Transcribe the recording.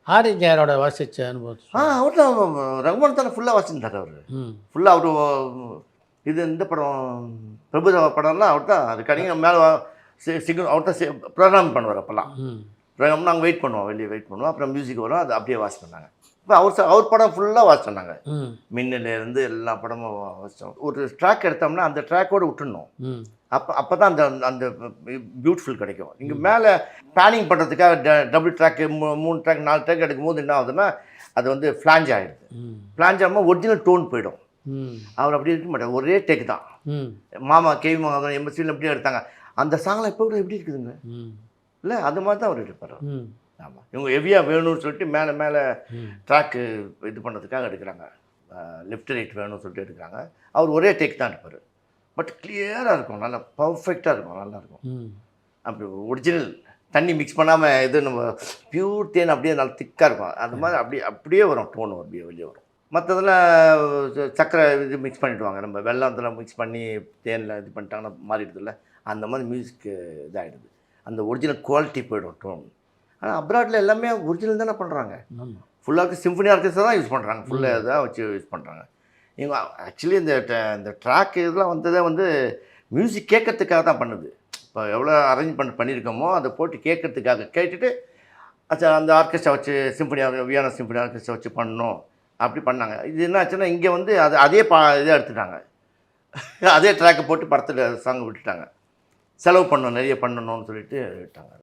ஆரிஜியாரோட வாசிச்ச அனுபவம். அவர் தான் ரகுமான் தானே ஃபுல்லாக வாசிச்சிருந்தார் அவர். ஃபுல்லாக அவர் இது இந்த படம் பிரபுதேவா படம்லாம் அவர் தான் அது கடிங்க மேலே சிக்னல் அவர் தான் ப்ரோக்ராம் பண்ணுவார். அப்போல்லாம் ப்ரோக்ராம் நாங்கள் வெயிட் பண்ணுவோம், வெளியே வெயிட் பண்ணுவோம். அப்புறம் மியூசிக் வரும், அது அப்படியே வாசி பண்ணாங்க. இப்போ அவர் படம் ஃபுல்லாக வாட்ச் பண்ணாங்க. மின்னலேருந்து எல்லா படமும் வாசித்தோம். ஒரு ட்ராக் எடுத்தோம்னா அந்த ட்ராக்கோடு விட்டுடணும். அப்போ தான் அந்த அந்த பியூட்டிஃபுல் கிடைக்கும். இங்கே மேலே பிளானிங் பண்ணுறதுக்காக டபுள் ட்ராக்கு 3 ட்ராக் 4 ட்ராக் எடுக்கும்போது என்ன ஆகுதுன்னா அது வந்து ஃப்ளாஞ்ச் ஆகிடுது. ஃப்ளாஞ்ச் ஆகும்போது ஒரிஜினல் டோன் போயிடும். அவர் அப்படி இருக்க மாட்டார், ஒரே டேக் தான். மாமா கேவி மாதவன் எம்எஸ்சியில் எப்படியும் எடுத்தாங்க. அந்த சாங்லாம் இப்போ கூட எப்படி இருக்குதுங்க இல்லை, அது மாதிரி தான் அவர் எடுப்பார். ஆமாம், இவங்க ஹெவியாக வேணும்னு சொல்லிட்டு மேலே மேலே ட்ராக்கு இது பண்ணுறதுக்காக எடுக்கிறாங்க. லெஃப்ட் ரைட் வேணும்னு சொல்லிட்டு எடுக்கிறாங்க. அவர் ஒரே டேக் தான் எடுப்பார். பட் கிளியராக இருக்கும், நல்லா பர்ஃபெக்டாக இருக்கும், நல்லாயிருக்கும். அப்படி ஒரிஜினல் தண்ணி மிக்ஸ் பண்ணாமல் இது நம்ம பியூர் தேன் அப்படியே நல்லா திக்காக இருக்கும். அந்த மாதிரி அப்படியே வரும், டோன் அப்படியே வெளியே வரும். மற்றதெல்லாம் சக்கரை இது மிக்ஸ் பண்ணிவிடுவாங்க. நம்ம வெள்ளத்தில் மிக்ஸ் பண்ணி தேனில் இது பண்ணிட்டாங்கன்னா மாறிடுதில்ல, அந்த மாதிரி மியூசிக்கு இதாகிடுது. அந்த ஒரிஜினல் குவாலிட்டி போய்டும் டோன். ஆனால் அப்ராட்டில் எல்லாமே ஒரிஜினல் தானே பண்ணுறாங்க. ஃபுல்லாக சிம்ஃபனி ஆர்கெஸ்ட்ரா தான் யூஸ் பண்ணுறாங்க, ஃபுல்லாக இதாக வச்சு யூஸ் பண்ணுறாங்க. இவங்க ஆக்சுவலி இந்த ட்ராக் இதெல்லாம் வந்ததே வந்து மியூசிக் கேட்கறதுக்காக தான் பண்ணுது. இப்போ எவ்வளோ அரேஞ்ச்மெண்ட் பண்ணியிருக்கோமோ அதை போட்டு கேட்கறதுக்காக கேட்டுட்டு அந்த ஆர்கெஸ்ட்ரா வச்சு வியன்னா சிம்ஃபனி ஆர்கெஸ்ட்ரா வச்சு பண்ணணும் அப்படி பண்ணாங்க. இது என்ன ஆச்சுன்னா இங்கே வந்து அதே இதை எடுத்துட்டாங்க. அதே ட்ராக்கை போட்டு படத்தில் சாங் விட்டுட்டாங்க. செலவு பண்ணணும், நிறைய பண்ணணும்னு சொல்லிட்டு விட்டாங்க.